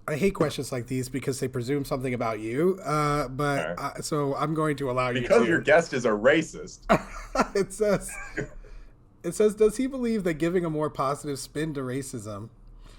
I hate questions like these because they presume something about you. All right. So I'm going to allow you Because your to. guest is a racist. it says, it says, does he believe that giving a more positive spin to racism,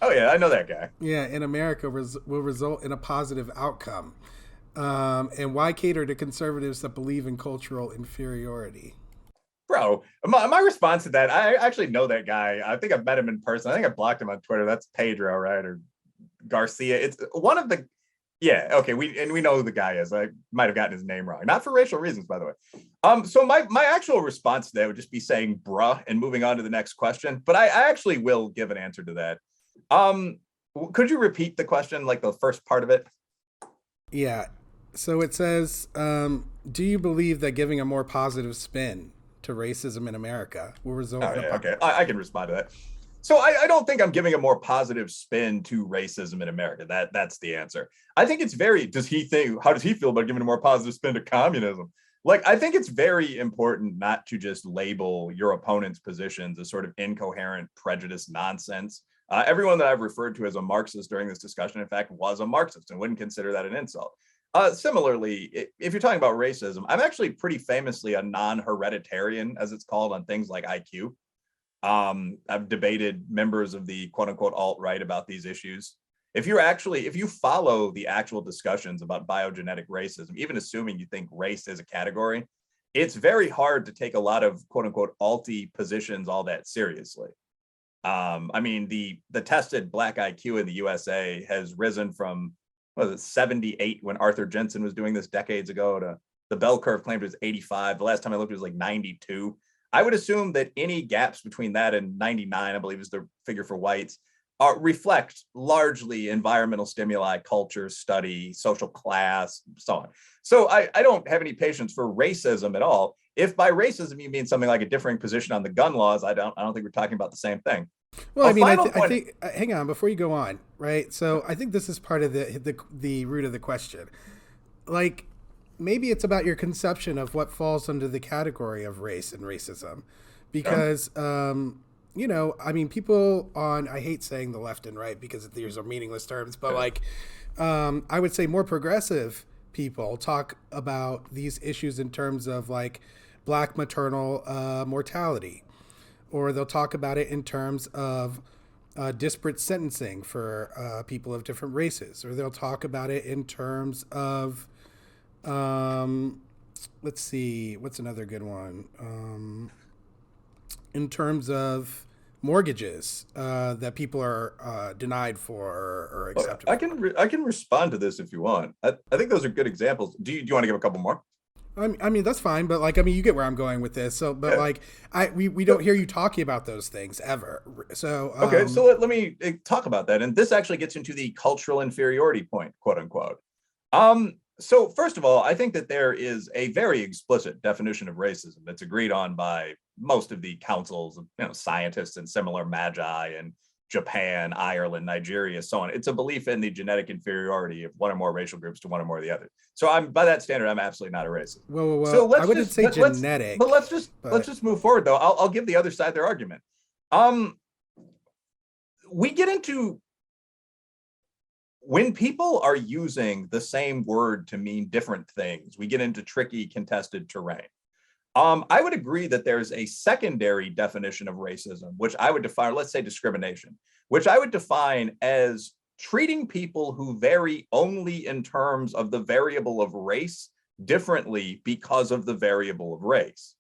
Oh yeah, I know that guy. yeah, in America will result in a positive outcome? And why cater to conservatives that believe in cultural inferiority? Bro, my response to that, I actually know that guy. I think I've met him in person. I think I blocked him on Twitter. That's Pedro, right? Or Garcia. It's one of the yeah, okay. We know who the guy is. I might have gotten his name wrong. Not for racial reasons, by the way. So my actual response to that would just be saying bruh and moving on to the next question. But I actually will give an answer to that. Um, could you repeat the question, like the first part of it? Yeah. So it says, do you believe that giving a more positive spin to racism in America will result Oh in a yeah, okay. I can respond to that. So I don't think I'm giving a more positive spin to racism in America. That's the answer. I think it's very. Does he think? How does he feel about giving a more positive spin to communism? Like I think it's very important not to just label your opponent's positions as sort of incoherent, prejudiced nonsense. Everyone that I've referred to as a Marxist during this discussion, in fact, was a Marxist and wouldn't consider that an insult. Similarly, if you're talking about racism, I'm actually pretty famously a non-hereditarian, as it's called, on things like IQ. I've debated members of the quote unquote alt right about these issues. If you follow the actual discussions about biogenetic racism, even assuming you think race is a category, it's very hard to take a lot of quote unquote alty positions all that seriously. I mean, the tested black IQ in the USA has risen from what was it 78 when Arthur Jensen was doing this decades ago to the bell curve claimed it was 85. The last time I looked, it was like 92. I would assume that any gaps between that and 99, I believe is the figure for whites, reflect largely environmental stimuli, culture, study, social class, so on. So I don't have any patience for racism at all. If by racism you mean something like a differing position on the gun laws, I don't think we're talking about the same thing. Well, A I mean, final I point. think. Hang on, before you go on, right? So I think this is part of the root of the question. Like, maybe it's about your conception of what falls under the category of race and racism, Yeah, because I mean, people on I hate saying the left and right because these are meaningless terms, but yeah. like, I would say more progressive people talk about these issues in terms of like black maternal mortality, or they'll talk about it in terms of disparate sentencing for people of different races, or they'll talk about it in terms of, um, let's see, what's another good one? In terms of mortgages that people are denied for or Oh, yeah. accepted for. I can respond to this if you want. I think those are good examples. Do you want to give a couple more? I mean that's fine, but like I mean you get where I'm going with this. So, but Yeah. like we don't So, hear you talking about those things ever. So okay, so let me talk about that. And this actually gets into the cultural inferiority point, quote unquote. So first of all, I think that there is a very explicit definition of racism that's agreed on by most of the councils of scientists and similar magi in Japan, Ireland, Nigeria, so on. It's a belief in the genetic inferiority of one or more racial groups to one or more of the other. So I'm by that standard, I'm absolutely not a racist. So I wouldn't say but genetic, let's but just move forward though. I'll give the other side their argument. Um, we get into when people are using the same word to mean different things, we get into tricky, contested terrain. I would agree that there's a secondary definition of racism, which I would define, let's say discrimination, which I would define as treating people who vary only in terms of the variable of race differently because of the variable of race.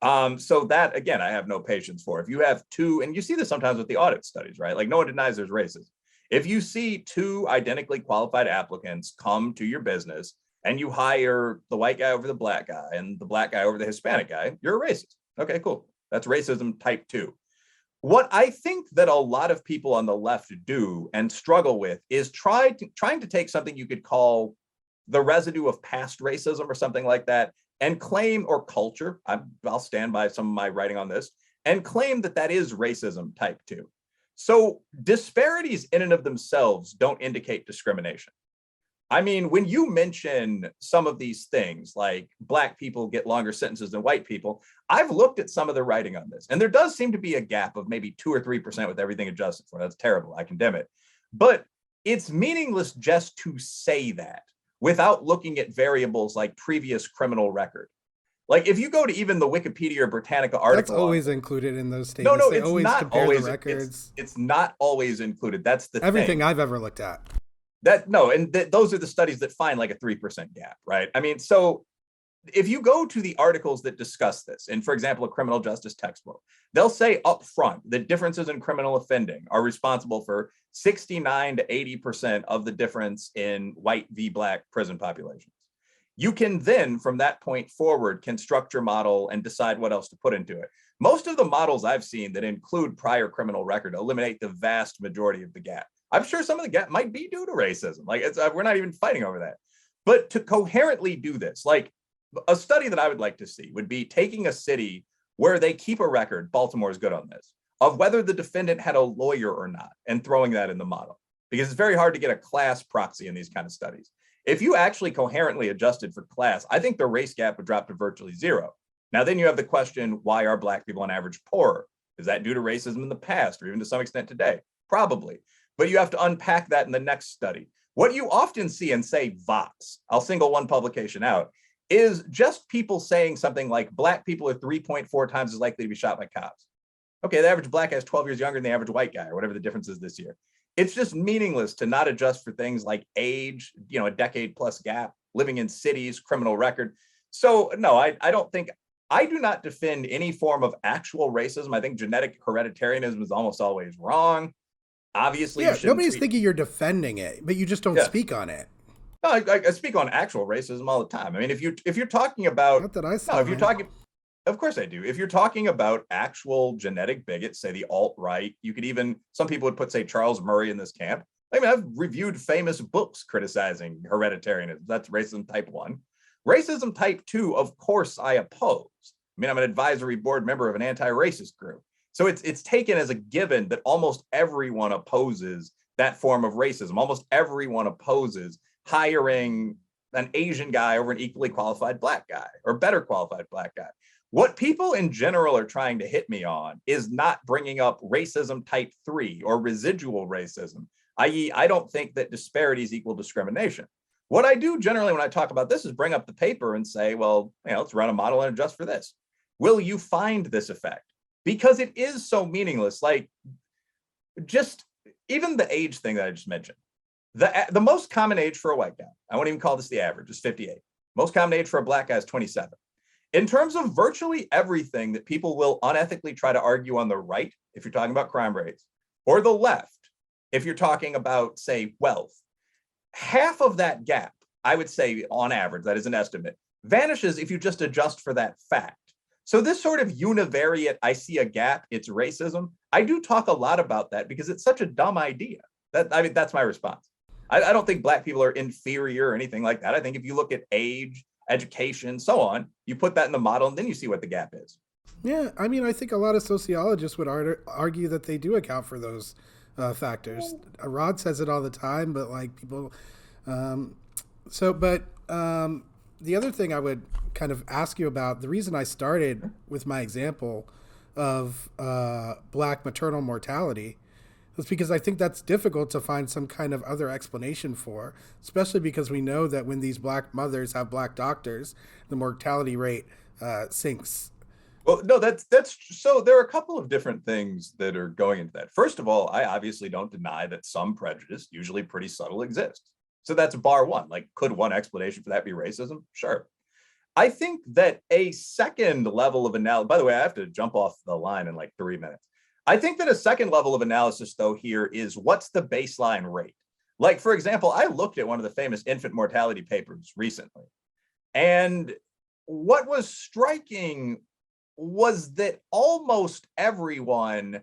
So that again, I have no patience for. If you have two, and you see this sometimes with the audit studies, right? Like no one denies there's racism. If you see two identically qualified applicants come to your business and you hire the white guy over the black guy and the black guy over the Hispanic guy, you're a racist. Okay, cool. That's racism type two. What I think that a lot of people on the left do and struggle with is trying to take something you could call the residue of past racism or something like that and claim, or culture, I'll stand by some of my writing on this, and claim that that is racism type two. So disparities in and of themselves don't indicate discrimination. I mean, when you mention some of these things, like black people get longer sentences than white people, I've looked at some of the writing on this, and there does seem to be a gap of maybe 2 or 3% with everything adjusted for. That's terrible. I condemn it. But it's meaningless just to say that without looking at variables like previous criminal record. Like if you go to even the Wikipedia or Britannica That's article always included in those no, statements. no, They it's always not compare the always records. it's not always included. That's the Everything thing. I've ever looked at. That no, and those are the studies that find like a 3% gap, right? I mean, so if you go to the articles that discuss this, and for example, a criminal justice textbook, they'll say up front that differences in criminal offending are responsible for 69 to 80% of the difference in white v black prison populations. You can then, from that point forward, construct your model and decide what else to put into it. Most of the models I've seen that include prior criminal record eliminate the vast majority of the gap. I'm sure some of the gap might be due to racism. Like we're not even fighting over that. But to coherently do this, like a study that I would like to see would be taking a city where they keep a record, Baltimore is good on this, of whether the defendant had a lawyer or not, and throwing that in the model. Because it's very hard to get a class proxy in these kind of studies. If you actually coherently adjusted for class, I think the race gap would drop to virtually zero. Now, then you have the question, why are Black people on average poorer? Is that due to racism in the past or even to some extent today? Probably. But you have to unpack that in the next study. What you often see in, say, Vox, I'll single one publication out, is just people saying something like Black people are 3.4 times as likely to be shot by cops. Okay, the average Black guy is 12 years younger than the average white guy, or whatever the difference is this year. It's just meaningless to not adjust for things like age, a decade plus gap, living in cities, criminal record. So no, I don't think, I do not defend any form of actual racism. I think genetic hereditarianism is almost always wrong. Obviously, yeah, nobody's thinking you're defending it, but you just don't speak on it. No, I speak on actual racism all the time. I mean, if you're talking about, not that I saw, no, if you're talking, of course I do. If you're talking about actual genetic bigots, say the alt-right, you could even, some people would put, say, Charles Murray in this camp. I mean, I've reviewed famous books criticizing hereditarianism. That's racism type 1. Racism type 2, of course, I oppose. I mean, I'm an advisory board member of an anti-racist group. So it's taken as a given that almost everyone opposes that form of racism. Almost everyone opposes hiring an Asian guy over an equally qualified Black guy or better qualified Black guy. What people in general are trying to hit me on is not bringing up racism type 3 or residual racism, i.e., I don't think that disparities equal discrimination. What I do generally when I talk about this is bring up the paper and say, well, let's run a model and adjust for this. Will you find this effect? Because it is so meaningless. Like, just even the age thing that I just mentioned, the most common age for a white guy, I won't even call this the average, is 58. Most common age for a Black guy is 27. In terms of virtually everything that people will unethically try to argue on the right, if you're talking about crime rates, or the left, if you're talking about, say, wealth, half of that gap, I would say on average, that is an estimate, vanishes if you just adjust for that fact. So this sort of univariate, I see a gap, it's racism, I do talk a lot about that because it's such a dumb idea. That's my response. I don't think Black people are inferior or anything like that. I think if you look at age, education, so on, you put that in the model and then you see what the gap is. Yeah, I mean, I think a lot of sociologists would argue that they do account for those factors. Rod says it all the time, but like people, the other thing I would kind of ask you about, the reason I started with my example of Black maternal mortality was because I think that's difficult to find some kind of other explanation for, especially because we know that when these Black mothers have Black doctors, the mortality rate sinks. Well, no, that's so there are a couple of different things that are going into that. First of all, I obviously don't deny that some prejudice, usually pretty subtle, exists. So that's bar one. Like, could one explanation for that be racism? Sure. I think that a second level of analysis, by the way, I have to jump off the line in like 3 minutes. I think that a second level of analysis, though, here is what's the baseline rate? Like, for example, I looked at one of the famous infant mortality papers recently, and what was striking was that almost everyone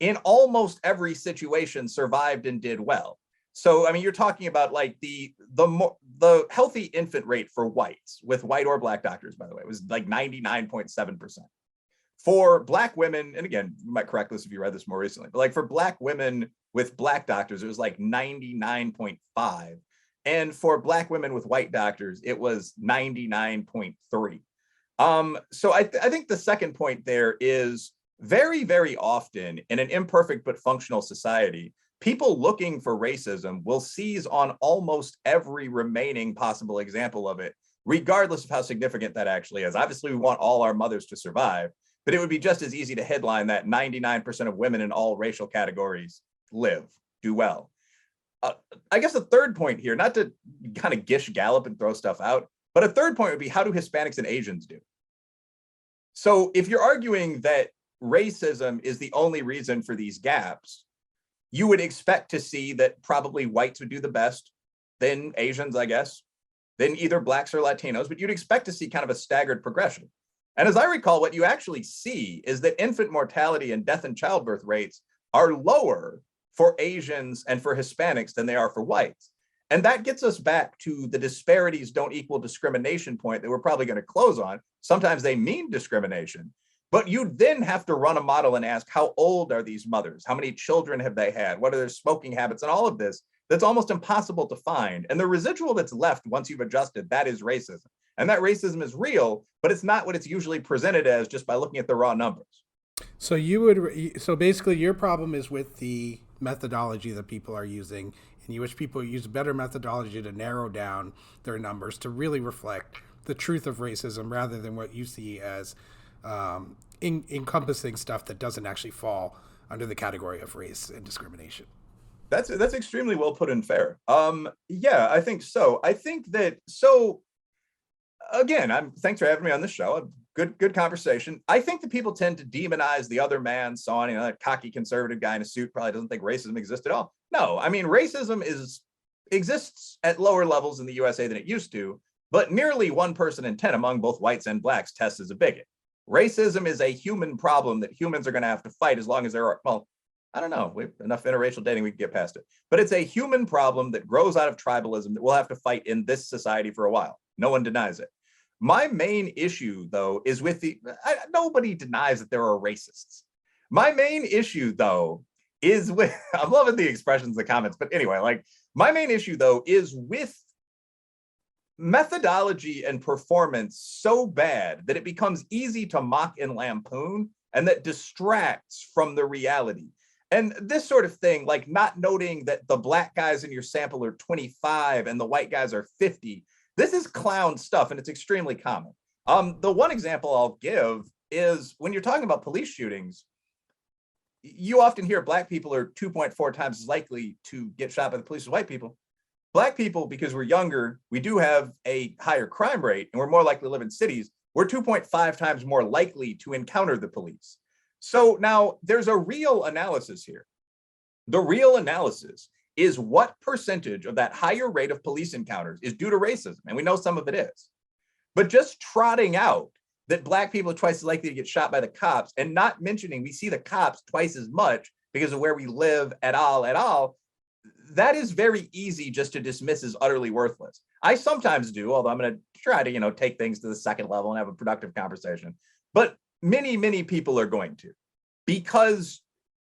in almost every situation survived and did well. So, I mean, you're talking about like the healthy infant rate for whites with white or Black doctors, by the way, was like 99.7%. For Black women, and again, you might correct this if you read this more recently, but like for Black women with Black doctors, it was like 99.5. And for Black women with white doctors, it was 99.3. So I think the second point there is very, very often in an imperfect but functional society, people looking for racism will seize on almost every remaining possible example of it, regardless of how significant that actually is. Obviously, we want all our mothers to survive, but it would be just as easy to headline that 99% of women in all racial categories do well. I guess the third point here, not to kind of gish gallop and throw stuff out, but a third point would be, how do Hispanics and Asians do? So if you're arguing that racism is the only reason for these gaps, you would expect to see that probably whites would do the best, then Asians, I guess, then either blacks or Latinos, but you'd expect to see kind of a staggered progression. And as I recall, what you actually see is that infant mortality and death and childbirth rates are lower for Asians and for Hispanics than they are for whites. And that gets us back to the disparities don't equal discrimination point that we're probably going to close on. Sometimes they mean discrimination, but you then have to run a model and ask, how old are these mothers? How many children have they had? What are their smoking habits? And all of this, that's almost impossible to find. And the residual that's left once you've adjusted, that is racism. And that racism is real, but it's not what it's usually presented as just by looking at the raw numbers. So basically your problem is with the methodology that people are using, and you wish people use better methodology to narrow down their numbers to really reflect the truth of racism rather than what you see as encompassing stuff that doesn't actually fall under the category of race and discrimination. That's extremely well put and fair. Yeah, I think so. I think that, so again, thanks for having me on the show. Good conversation. I think that people tend to demonize the other man, Son, that cocky conservative guy in a suit probably doesn't think racism exists at all. No, I mean, racism exists at lower levels in the USA than it used to, but nearly 1 person in 10 among both whites and blacks tests as a bigot. Racism is a human problem that humans are going to have to fight as long as there are, well, I don't know, we have enough interracial dating, we can get past it. But it's a human problem that grows out of tribalism that we'll have to fight in this society for a while. No one denies it. My main issue, though, is with nobody denies that there are racists. My main issue, though, is with, I'm loving the expressions in the comments, but anyway, my main issue, though, is with methodology and performance so bad that it becomes easy to mock and lampoon, and that distracts from the reality. And this sort of thing, like not noting that the black guys in your sample are 25 and the white guys are 50, this is clown stuff, and it's extremely common. The one example I'll give is when you're talking about police shootings, you often hear black people are 2.4 times as likely to get shot by the police as white people. Black people, because we're younger, we do have a higher crime rate, and we're more likely to live in cities. We're 2.5 times more likely to encounter the police. So now there's a real analysis here. The real analysis is what percentage of that higher rate of police encounters is due to racism. And we know some of it is. But just trotting out that black people are twice as likely to get shot by the cops, and not mentioning we see the cops twice as much because of where we live et al, that is very easy just to dismiss as utterly worthless. I sometimes do, although I'm going to try to, take things to the second level and have a productive conversation. But many, many people are going to, because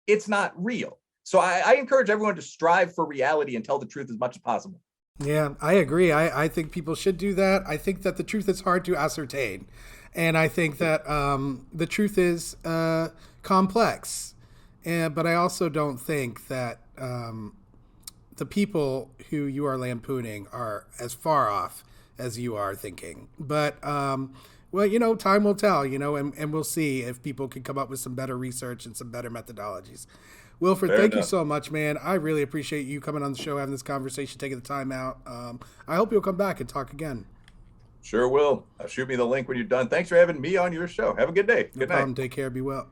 it's not real. So I encourage everyone to strive for reality and tell the truth as much as possible. Yeah, I agree. I think people should do that. I think that the truth is hard to ascertain. And I think that the truth is complex. But I also don't think that the people who you are lampooning are as far off as you are thinking. But, well, time will tell, and we'll see if people can come up with some better research and some better methodologies. Wilfred, thank you so much, man. I really appreciate you coming on the show, having this conversation, taking the time out. I hope you'll come back and talk again. Sure will. Shoot me the link when you're done. Thanks for having me on your show. Have a good day. No problem. Take care. Be well.